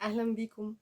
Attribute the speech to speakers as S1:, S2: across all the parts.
S1: أهلا بيكم.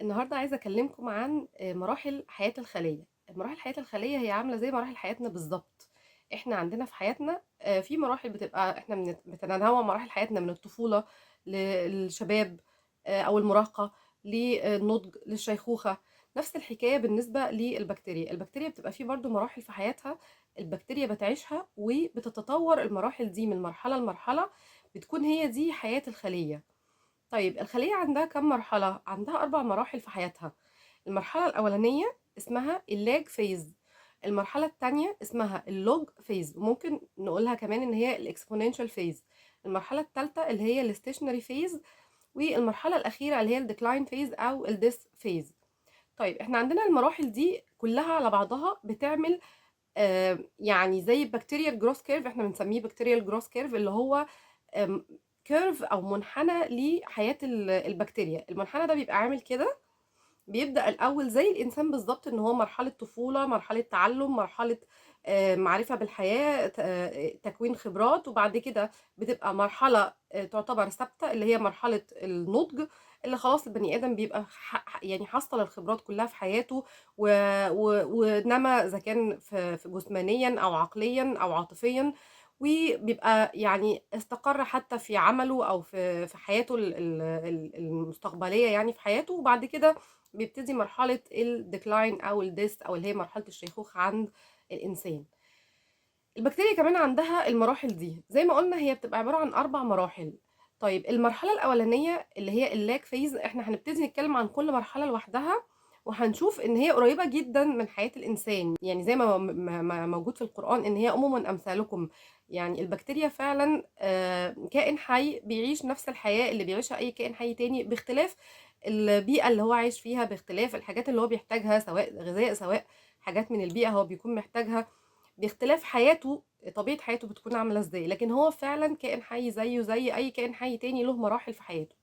S1: النهاردة عايزة أكلمكم عن مراحل حياة الخلية. مراحل حياة الخلية هي عاملة زي مراحل حياتنا بالظبط. احنا عندنا في حياتنا في مراحل بتبقى احنا بتتنوع مراحل حياتنا من الطفولة للشباب أو المراهقة للنضج للشيخوخة. نفس الحكاية بالنسبة للبكتيريا. البكتيريا بتبقى فيه برضو مراحل في حياتها. البكتيريا بتعيشها وبتتطور المراحل دي من مرحلة لمرحلة. بتكون هي دي حياة الخلية. طيب الخلية عندها كم مرحلة؟ عندها 4 مراحل في حياتها. المرحلة الأولانية اسمها اللاج فيز. المرحلة التانية اسمها اللوج فيز، وممكن نقولها كمان إن هي الإكسبوننشال فيز. المرحلة التالتة اللي هي الستيشنري فيز. والمرحلة الأخيرة اللي هي الديكلاين فيز أو الديس فيز. طيب احنا عندنا المراحل دي كلها على بعضها بتعمل يعني زي بكتيريال جروث كيرف. احنا بنسميه بكتيريال جروث كيرف اللي هو كيرف او منحنى لحياة البكتيريا. المنحنى ده بيبقى عامل كده. بيبدأ الأول زي الإنسان بالظبط، إن هو مرحلة طفولة، مرحلة تعلم، مرحلة معرفة بالحياة، تكوين خبرات، وبعد كده بتبقى مرحلة تعتبر ثابتة اللي هي مرحلة النضج، اللي خلاص البني آدم بيبقى يعني حصل الخبرات كلها في حياته ونما إذا كان في جسمانيا أو عقليا أو عاطفيا، وبيبقى يعني استقر حتى في عمله أو في حياته المستقبلية، يعني في حياته. وبعد كده بيبتدي مرحلة الديكلاين أو الديس أو اللي هي مرحلة الشيخوخة عند الإنسان. البكتيريا كمان عندها المراحل دي، زي ما قلنا هي بتبقى عبارة عن 4 مراحل. طيب المرحلة الأولانية اللي هي اللاج فيز، احنا هنبتدي نتكلم عن كل مرحلة لوحدها، وهنشوف ان هي قريبة جدا من حياة الإنسان. يعني زي ما موجود في القرآن ان هي أمم أمثالكم. يعني البكتيريا فعلا كائن حي بيعيش نفس الحياة اللي بيعيشها أي كائن حي تاني، باختلاف البيئة اللي هو عايش فيها، باختلاف الحاجات اللي هو بيحتاجها، سواء غذاء سواء حاجات من البيئة هو بيكون محتاجها، باختلاف حياته، طبيعة حياته بتكون عاملة ازاي. لكن هو فعلا كائن حي زيه زي اي كائن حي تاني، له مراحل في حياته.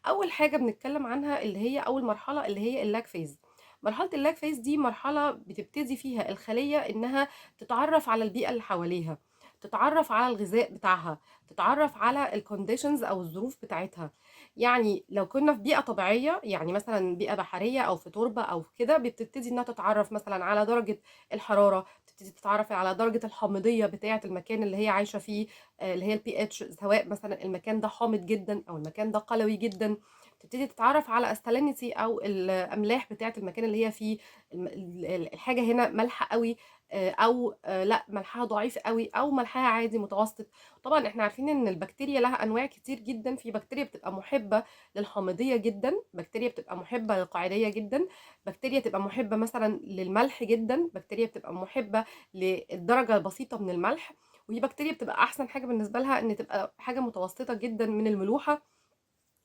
S1: اول حاجة بنتكلم عنها اللي هي اول مرحلة اللي هي اللاج فيز. مرحلة اللاج فيز دي مرحلة بتبتدي فيها الخلية انها تتعرف على البيئة اللي حواليها، تتعرف على الغذاء بتاعها، تتعرف على الكونديشنز او الظروف بتاعتها. يعني لو كنا في بيئة طبيعية، يعني مثلا بيئة بحرية او في تربة او في كده، بتبتدي انها تتعرف مثلا على درجة الحرارة، تبتدي تتعرف على درجة الحامضية بتاعة المكان اللي هي عايشة فيه، اللي هي البي اتش، سواء مثلا المكان ده حامض جدا او المكان ده قلوي جدا. تبتدي تتعرف على السالينيتي او الاملاح بتاعة المكان اللي هي فيه. الحاجة هنا مالحة قوي او لا ملحها ضعيف قوي او ملحها عادي متوسط. طبعا احنا عارفين ان البكتيريا لها انواع كتير جدا. في بكتيريا بتبقى محبة للحامضية جدا، بكتيريا بتبقى محبة للقاعدية جدا، بكتيريا تبقى محبة مثلا للملح جدا، بكتيريا بتبقى محبة للدرجة البسيطة من الملح، وفي بكتيريا بتبقى احسن حاجة بالنسبة لها ان تبقى حاجة متوسطة جدا من الملوحة.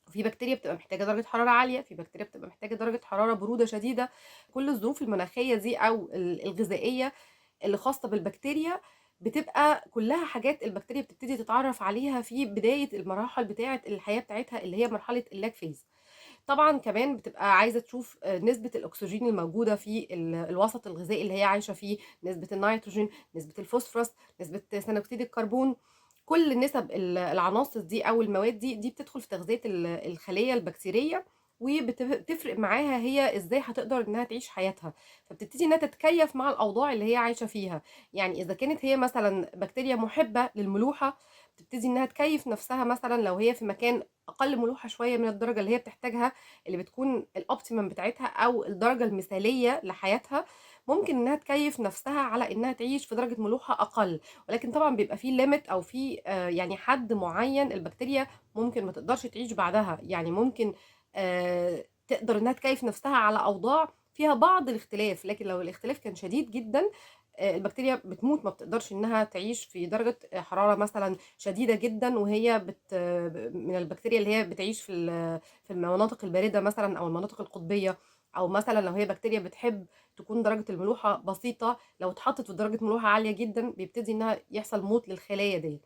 S1: وفي بكتيريا بتبقى محتاجة درجة حرارة عالية، في بكتيريا بتبقى محتاجة درجة حرارة برودة شديدة. كل الظروف المناخية دي او الغذائية اللي خاصة بالبكتيريا بتبقى كلها حاجات البكتيريا بتبتدي تتعرف عليها في بداية المراحل بتاعة الحياة بتاعتها اللي هي مرحلة اللاج فيز. طبعا كمان بتبقى عايزة تشوف نسبة الأكسجين الموجودة في الوسط الغذائي اللي هي عايشة فيه، نسبة النيتروجين، نسبة الفوسفورس، نسبة ثاني أكسيد الكربون. كل نسب العناصر دي أو المواد دي بتدخل في تغذية الخلية البكتيرية، وبتفرق معاها هي ازاي هتقدر انها تعيش حياتها. فبتبتدي انها تتكيف مع الاوضاع اللي هي عايشه فيها. يعني اذا كانت هي مثلا بكتيريا محبه للملوحه، بتبتدي انها تكيف نفسها مثلا لو هي في مكان اقل ملوحه شويه من الدرجه اللي هي بتحتاجها، اللي بتكون الاوبتيمم بتاعتها او الدرجه المثاليه لحياتها. ممكن انها تكيف نفسها على انها تعيش في درجه ملوحه اقل. ولكن طبعا بيبقى فيه ليميت او في يعني حد معين البكتيريا ممكن ما تقدرش تعيش بعدها. يعني ممكن تقدر انها تكيف نفسها على اوضاع فيها بعض الاختلاف، لكن لو الاختلاف كان شديد جدا البكتيريا بتموت، ما بتقدرش انها تعيش في درجة حرارة مثلا شديدة جدا. وهي من البكتيريا اللي هي بتعيش في المناطق الباردة مثلا او المناطق القطبية. او مثلا لو هي بكتيريا بتحب تكون درجة الملوحة بسيطة، لو اتحطت في درجة ملوحة عالية جدا بيبتدي انها يحصل موت للخلايا دي.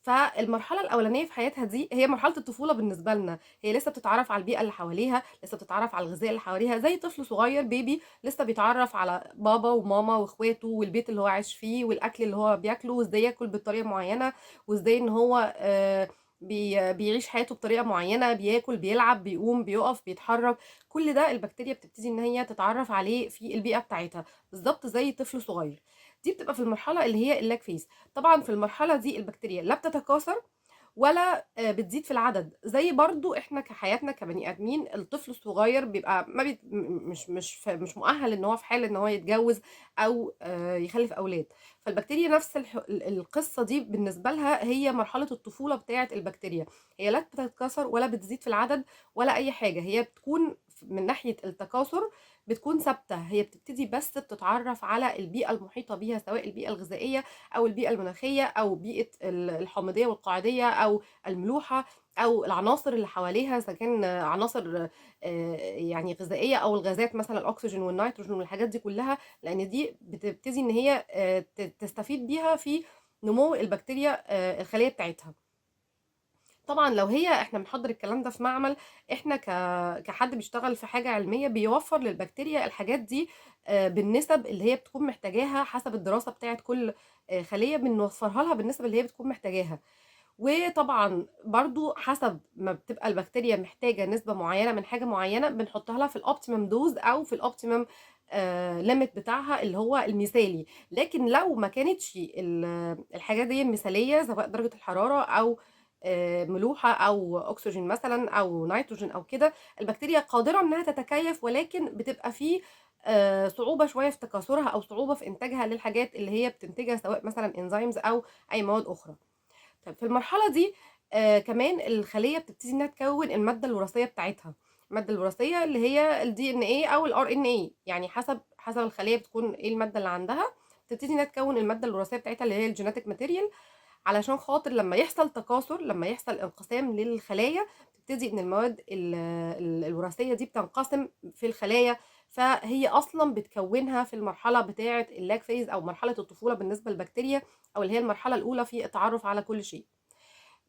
S1: فالمرحلة الأولانية في حياتها دي هي مرحلة الطفولة بالنسبة لنا. هي لسه بتتعرف على البيئة اللي حواليها، لسه بتتعرف على الغذاء اللي حواليها، زي طفل صغير بيبي لسه بيتعرف على بابا وماما واخواته والبيت اللي هو عايش فيه والاكل اللي هو بياكله، وازاي ياكل بطريقة معينة، وازاي ان هو بيعيش حياته بطريقة معينة، بياكل، بيلعب، بيقوم، بيقف، بيتحرك. كل ده البكتيريا بتبتدي ان هي تتعرف عليه في البيئة بتاعتها، بالظبط زي طفل صغير. دي بتبقى في المرحلة اللي هي اللاج فيز. طبعا في المرحلة دي البكتيريا لا بتتكاثر ولا بتزيد في العدد. زي برضو احنا كحياتنا كبني ادمين، الطفل الصغير بيبقى ما بيت مش مؤهل ان هو في حال ان هو يتجوز او يخلف اولاد. فالبكتيريا نفس القصه دي بالنسبه لها، هي مرحله الطفوله بتاعه البكتيريا. هي لا بتتكاثر ولا بتزيد في العدد ولا اي حاجه، هي بتكون من ناحيه التكاثر بتكون ثابته. هي بتبتدي بس بتتعرف على البيئه المحيطه بيها، سواء البيئه الغذائيه او البيئه المناخيه او بيئه الحامضيه والقاعديه او الملوحه او العناصر اللي حواليها، اذا كان عناصر يعني غذائيه او الغازات مثلا الاكسجين والنيتروجين والحاجات دي كلها، لان دي بتبتدي ان هي تستفيد بيها في نمو البكتيريا الخليه بتاعتها. طبعا لو هي احنا بنحضر الكلام ده في معمل، احنا كحد بيشتغل في حاجه علميه بيوفر للبكتيريا الحاجات دي بالنسب اللي هي بتكون محتاجاها حسب الدراسه بتاعت كل خليه، بنوفرها لها بالنسبه اللي هي بتكون محتاجاها. وطبعا برضو حسب ما بتبقى البكتيريا محتاجه نسبه معينه من حاجه معينه، بنحطها لها في الاوبتيمم دوز او في الاوبتيمم ليميت بتاعها اللي هو المثالي. لكن لو ما كانتش الحاجه دي مثاليه، سواء درجه الحراره او ملوحه او اكسجين مثلا او نيتروجين او كده، البكتيريا قادره انها تتكيف، ولكن بتبقى فيه صعوبه شويه في تكاثرها او صعوبه في انتاجها للحاجات اللي هي بتنتجها، سواء مثلا انزيمز او اي مواد اخرى. طيب في المرحلة دي كمان الخلية بتبتدي انها تكون المادة الوراثية بتاعتها. المادة الوراثية اللي هي الدي ان ايه او الار ان ايه، يعني حسب الخلية بتكون ايه المادة اللي عندها، بتبتدي انها تكون المادة الوراثية بتاعتها اللي هي الجيناتيك ماتيريال، علشان خاطر لما يحصل تكاثر، لما يحصل انقسام للخلايا، تبتدي ان المواد الوراثية دي بتنقسم في الخلايا. فهي اصلا بتكونها في المرحله بتاعه اللاج فيز او مرحله الطفوله بالنسبه للبكتيريا، او اللي هي المرحله الاولى في التعرف على كل شيء.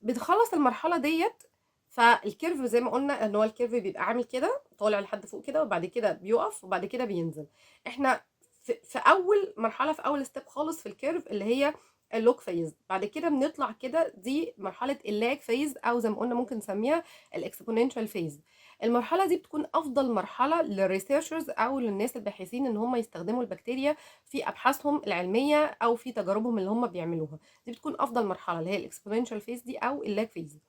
S1: بتخلص المرحله ديت، فالكيرف زي ما قلنا ان هو الكيرف بيبقى عامل كده طالع لحد فوق كده، وبعد كده بيقف وبعد كده بينزل. احنا في اول مرحله، في اول ستيب خالص في الكيرف اللي هي اللوك فيز. بعد كده بنطلع كده، دي مرحله اللاج فيز، او زي ما قلنا ممكن نسميها الاكسبوننشال فيز. المرحله دي بتكون افضل مرحله للريسيرشرز او للناس الباحثين ان هم يستخدموا البكتيريا في ابحاثهم العلميه او في تجاربهم اللي هم بيعملوها. دي بتكون افضل مرحله اللي هي الاكسبوننشال فيز دي او اللاج فيز.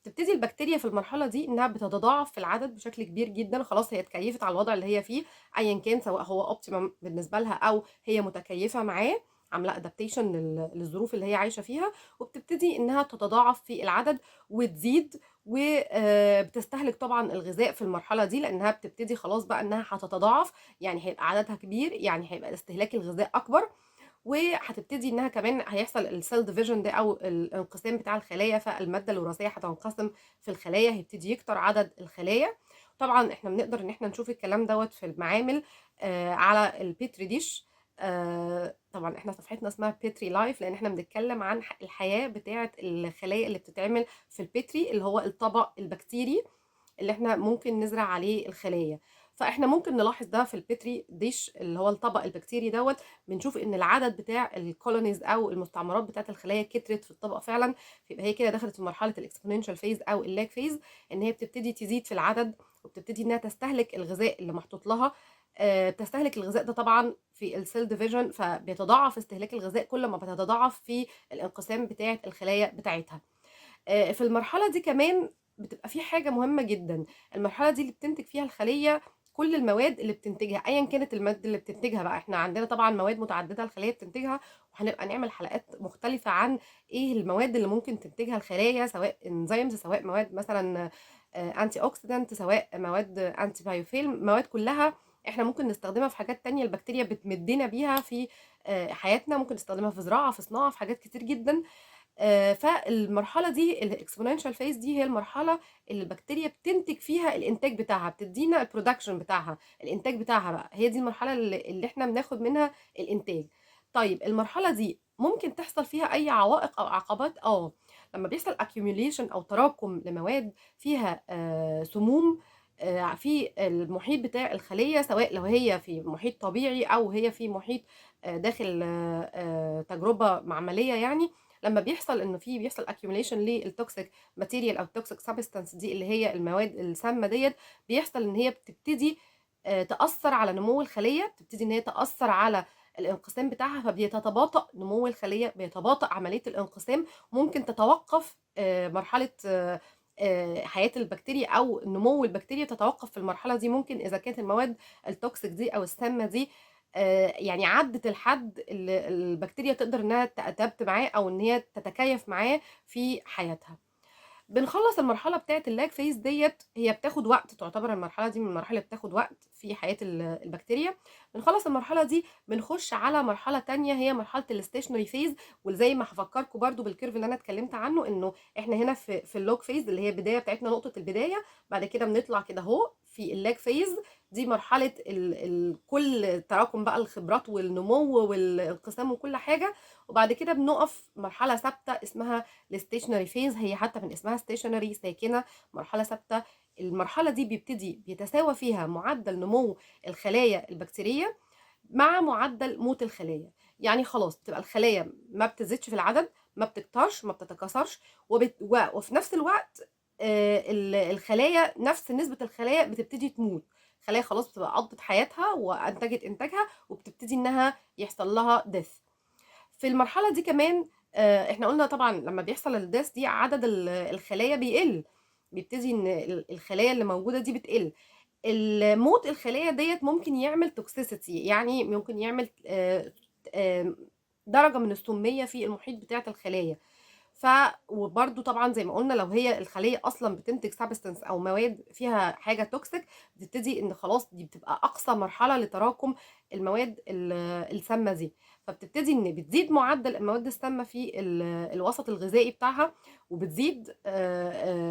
S1: بتبتدي البكتيريا في المرحله دي انها بتتضاعف في العدد بشكل كبير جدا، خلاص هي اتكيفت على الوضع اللي هي فيه، ايا كان سواء هو اوبتيمم بالنسبه لها او هي متكيفه معاه، عامله ادابتيشن للظروف اللي هي عايشه فيها. وبتبتدي انها تتضاعف في العدد وتزيد، وبتستهلك طبعا الغذاء في المرحله دي، لانها بتبتدي خلاص بقى انها هتتضاعف، يعني هيبقى عددها كبير، يعني هيبقى استهلاك الغذاء اكبر. وهتبتدي انها كمان هيحصل السيل ديفيجن ده او الانقسام بتاع الخلايا، فالماده الوراثيه هتنقسم في الخلايا، هيبتدي يكتر عدد الخلايا. طبعا احنا بنقدر ان احنا نشوف الكلام دوت في المعامل على البيتري ديش. طبعا احنا صفحتنا اسمها بيتري لايف، لان احنا بنتكلم عن الحياه بتاعه الخلايا اللي بتتعمل في البيتري، اللي هو الطبق البكتيري اللي احنا ممكن نزرع عليه الخلايا. فاحنا ممكن نلاحظ ده في البيتري ديش اللي هو الطبق البكتيري دوت. بنشوف ان العدد بتاع الكولونيز او المستعمرات بتاعه الخلايا كترت في الطبق فعلا. فيبقى هي كده دخلت في مرحله الاكسبوننشال فيز او اللاج فيز، ان هي بتبتدي تزيد في العدد، وبتبتدي انها تستهلك الغذاء اللي محطوط لها. بتستهلك الغذاء ده طبعا في السيل ديفيجن، فبيتضاعف استهلاك الغذاء كل ما بتتضاعف في الانقسام بتاعه الخلايا بتاعتها. في المرحلة دي كمان بتبقى في حاجة مهمة جدًا. المرحلة دي اللي بتنتج فيها الخلية كل المواد اللي بتنتجها، أيًا كانت المادة اللي بتنتجها بقى. إحنا عندنا طبعًا مواد متعددة الخلية بتنتجها، وهنبقى نعمل حلقات مختلفة عن إيه المواد اللي ممكن تنتجها الخلايا، سواء enzymes، سواء مواد مثلًا antioxidant، سواء مواد antibiofilm، مواد كلها إحنا ممكن نستخدمها في حاجات تانية البكتيريا بتمدنا بيها في حياتنا، ممكن نستخدمها في زراعة، في صناعة، في حاجات كتير جدًا. فالمرحلة دي الexponential phase دي هي المرحلة اللي البكتيريا بتنتج فيها الإنتاج بتاعها، بتدينا الproduction بتاعها، الإنتاج بتاعها بقى، هي دي المرحلة اللي إحنا بناخد منها الإنتاج. طيب المرحلة دي ممكن تحصل فيها أي عوائق أو عقبات؟ لما بيحصل accumulation أو تراكم لمواد فيها سموم في المحيط بتاع الخلية، سواء لو هي في محيط طبيعي أو هي في محيط داخل تجربة معملية يعني، لما بيحصل انه بيحصل accumulation للتوكسيك ماتيريال او التوكسيك سبستانس دي اللي هي المواد السامه ديت، بيحصل ان هي بتبتدي تاثر على نمو الخليه، بتبتدي ان هي تاثر على الانقسام بتاعها، فبيتباطأ نمو الخليه، بيتباطأ عمليه الانقسام، ممكن تتوقف مرحله حياه البكتيريا او نمو البكتيريا تتوقف في المرحله دي. ممكن اذا كانت المواد التوكسيك دي او السامه دي يعني عدت الحد اللي البكتيريا تقدر انها تأدبت معاه او ان هي تتكيف معاه في حياتها. بنخلص المرحله بتاعه اللاج فيز ديت، هي بتاخد وقت، تعتبر المرحله دي من المراحل اللي بتاخد وقت في حياه البكتيريا. بنخلص المرحله دي بنخش على مرحله تانية هي مرحله الستيشنري فيز. وزي ما هفكركم برضو بالكيرف اللي انا اتكلمت عنه، انه احنا هنا في اللوج فيز اللي هي البدايه بتاعتنا، نقطه البدايه، بعد كده بنطلع كده اهو في اللاج فيز. دي مرحله كل تراكم بقى الخبرات والنمو والانقسام وكل حاجه. وبعد كده بنقف مرحله ثابته اسمها الستيشنري فيز، هي حتى من اسمها ستيشنري ساكنه، مرحله ثابته. المرحله دي بيتساوى فيها معدل نمو الخلايا البكتيريه مع معدل موت الخلايا. يعني خلاص بتبقى الخلايا ما بتزيدش في العدد، ما بتكترش، ما بتتكاثرش، وفي نفس الوقت الخلايا، نفس نسبه الخلايا بتبتدي تموت. الخلايا خلاص بتبقى قضت حياتها وانتجت انتاجها، وبتبتدي انها يحصل لها ديث. في المرحله دي كمان احنا قلنا طبعا لما بيحصل الديث دي عدد الخلايا بيقل، بيبتدي ان الخلايا اللي موجوده دي بتقل. الموت الخلايا ديت ممكن يعمل توكسيسيتي، يعني ممكن يعمل درجه من السميه في المحيط بتاعه الخلايا. ف وبرده طبعا زي ما قلنا لو هي الخليه اصلا بتنتج سبستنس او مواد فيها حاجه توكسيك، بتبتدي ان خلاص دي بتبقى اقصى مرحله لتراكم المواد السامه دي. فبتبتدي ان بتزيد معدل المواد السامه في الوسط الغذائي بتاعها، وبتزيد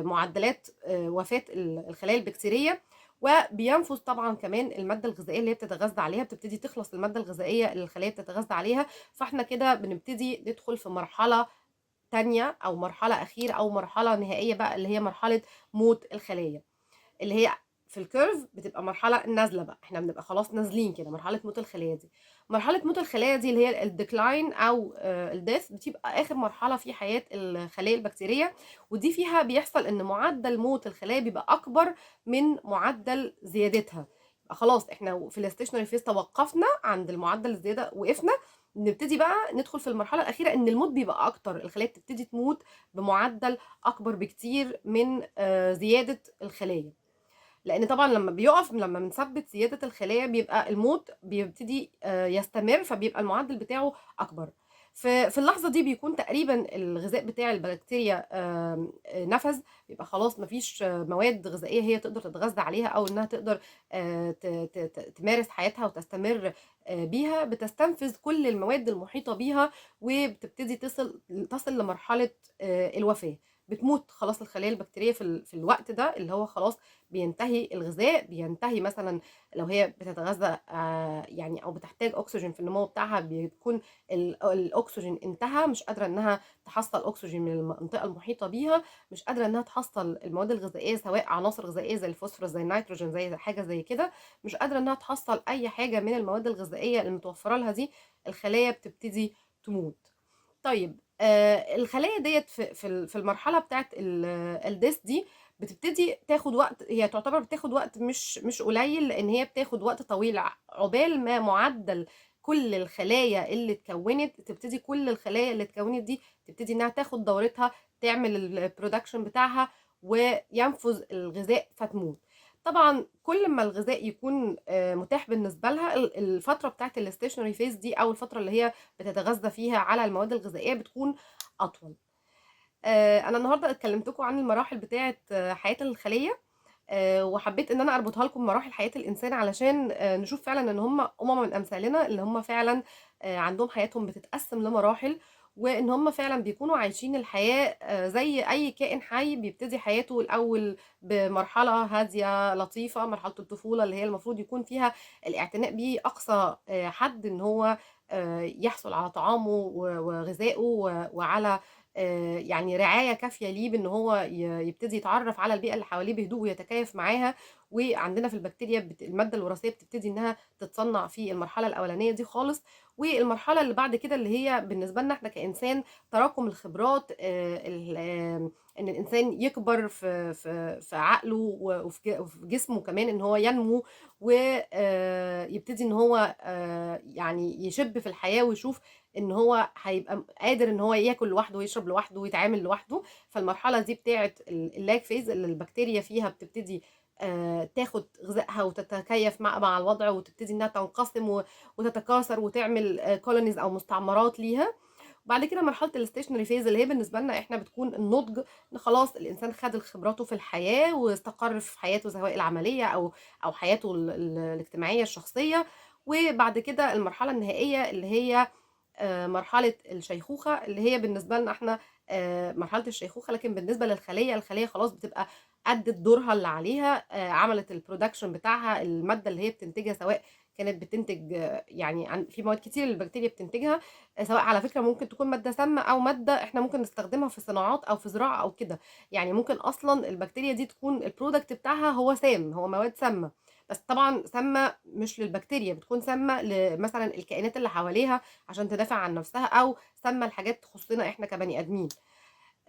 S1: معدلات وفاه الخلايا البكتيريه. وبينفذ طبعا كمان الماده الغذائيه اللي هي بتتغذى عليها، بتبتدي تخلص الماده الغذائيه اللي الخلايا بتتغذى عليها. فاحنا كده بنبتدي ندخل في مرحله تانية او مرحله اخيره او مرحله نهائيه بقى، اللي هي مرحله موت الخلايا، اللي هي في الكيرف بتبقى مرحله نازله بقى، احنا بنبقى خلاص نازلين كده مرحله موت الخلايا دي. مرحله موت الخلايا دي اللي هي الديكلاين او الديث، بتبقى اخر مرحله في حياه الخلايا البكتيريه. ودي فيها بيحصل ان معدل موت الخلايا بيبقى اكبر من معدل زيادتها. يبقى خلاص احنا في الاستيشنري فيز توقفنا عند المعدل الزياده، وقفنا. نبتدي بقى ندخل في المرحله الاخيره ان الموت بيبقى اكتر، الخلايا بتبتدي تموت بمعدل اكبر بكتير من زياده الخلايا. لان طبعا لما بيقف، لما بنثبت زياده الخلايا بيبقى الموت بيبتدي يستمر، فبيبقى المعدل بتاعه اكبر. في اللحظه دي بيكون تقريبا الغذاء بتاع البكتيريا نفذ، بيبقى خلاص مفيش مواد غذائيه هي تقدر تتغذى عليها او انها تقدر تمارس حياتها وتستمر بيها. بتستنفذ كل المواد المحيطه بيها، وبتبتدي تصل لمرحله الوفاه. بتموت خلاص الخلايا البكتيريه في الوقت ده، اللي هو خلاص بينتهي الغذاء، بينتهي مثلا لو هي بتتغذى يعني او بتحتاج اكسجين في النمو بتاعها، بيكون الاكسجين انتهى، مش قادره انها تحصل اكسجين من المنطقه المحيطه بيها، مش قادره انها تحصل المواد الغذائيه سواء عناصر غذائيه زي الفوسفورس زي النيتروجين زي حاجه زي كده، مش قادره انها تحصل اي حاجه من المواد الغذائيه المتوفره لها دي. الخلايا بتبتدي تموت. طيب الخلايا ديت في المرحله بتاعت الديس دي بتبتدي تاخد وقت، هي تعتبر بتاخد وقت مش قليل، لان هي بتاخد وقت طويل عقبال ما معدل كل الخلايا اللي اتكونت، تبتدي كل الخلايا اللي اتكونت دي تبتدي انها تاخد دورتها، تعمل البرودكشن بتاعها وينفذ الغذاء فتموت. طبعا كل ما الغذاء يكون متاح بالنسبه لها، الفتره بتاعت الستيشنري فيز دي او الفتره اللي هي بتتغذى فيها على المواد الغذائيه بتكون اطول. انا النهارده اتكلمتكم عن المراحل بتاعه حياه الخليه، وحبيت ان انا اربطها لكم بمراحل حياه الانسان علشان نشوف فعلا ان هم من امثالنا اللي هم فعلا عندهم حياتهم بتتقسم لمراحل، وان هم فعلا بيكونوا عايشين الحياه زي اي كائن حي بيبتدي حياته الاول بمرحله هاديه لطيفه، مرحله الطفوله اللي هي المفروض يكون فيها الاعتناء بيه اقصى حد، ان هو يحصل على طعامه وغذائه وعلى يعني رعاية كافية ليه بإن هو يبتدي يتعرّف على البيئة اللي حواليه بهدوء ويتكيّف معاها. وعندنا في البكتيريا المادة الوراثية بتبتدي إنها تتصنّع في المرحلة الأولانية دي خالص. والمرحلة اللي بعد كده اللي هي بالنسبة لنا إحنا كإنسان تراكم الخبرات، ال إن الإنسان يكبر في عقله وفي جسمه كمان، إن هو ينمو يبتدي إن هو يعني يشِب في الحياة ويشوف إن هو هيبقى قادر إن هو ياكل لوحده ويشرب لوحده ويتعامل لوحده. فالمرحلة دي بتاعة الlag phase اللي البكتيريا فيها بتبتدي تاخد غذائها وتتكيف مع الوضع، وتبتدي إنها تنقسم وتتكاثر وتعمل colonies أو مستعمرات ليها. وبعد كده مرحلة الstationary phase اللي هي بالنسبة لنا إحنا بتكون النضج، إن خلاص الإنسان خد خبراته في الحياة واستقر في حياته سواء العملية أو حياته الاجتماعية الشخصية. وبعد كده المرحلة النهائية اللي هي مرحلة الشيخوخة، اللي هي بالنسبة لنا إحنا مرحلة الشيخوخة. لكن بالنسبة للخلية، الخلية خلاص بتبقى أدِّت دورها اللي عليها، عملت الproduction بتاعها، المادة اللي هي بتنتجها، سواء كانت بتنتج يعني في مواد كتير البكتيريا بتنتجها، سواء على فكرة ممكن تكون مادة سامة أو مادة إحنا ممكن نستخدمها في صناعات أو في زراعة أو كده. يعني ممكن أصلًا البكتيريا دي تكون الproduct بتاعها هو سام، هو مواد سامة، بس طبعًا سامة مش للبكتيريا، بتكون سامة مثلًا الكائنات اللي حواليها عشان تدافع عن نفسها، أو سامة لحاجات تخصنا إحنا كبني آدمين.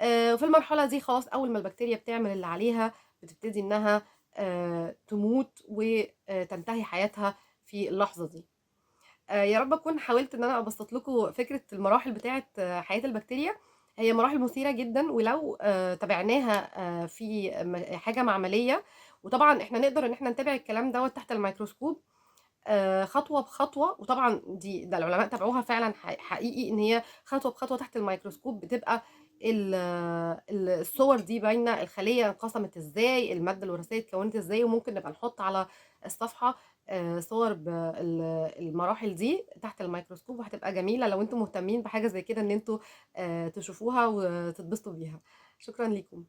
S1: وفي المرحلة دي خلاص أول ما البكتيريا بتعمل اللي عليها بتبتدي إنها تموت وتنتهي حياتها في اللحظة دي. يا رب أكون حاولت إن أنا أبسّط لكم فكرة المراحل بتاعة حياة البكتيريا. هي مراحل مثيرة جدًا، ولو تابعناها في حاجة معملية، وطبعًا إحنا نقدر إن إحنا نتابع الكلام دوّة تحت الميكروسكوب خطوة بخطوة. وطبعًا ده العلماء تابعوها فعلًا حقيقي، إن هي خطوة بخطوة تحت الميكروسكوب بتبقى الصور دي باينة، الخلية انقسمت إزاي، المادة الوراثية اتكوّنت إزاي. وممكن نبقى نحط على الصفحة صور المراحل دي تحت الميكروسكوب، وهتبقى جميلة لو أنتم مهتمين بحاجة زي كده، إن أنتم تشوفوها وتتبسطوا بيها. شكرًا ليكم.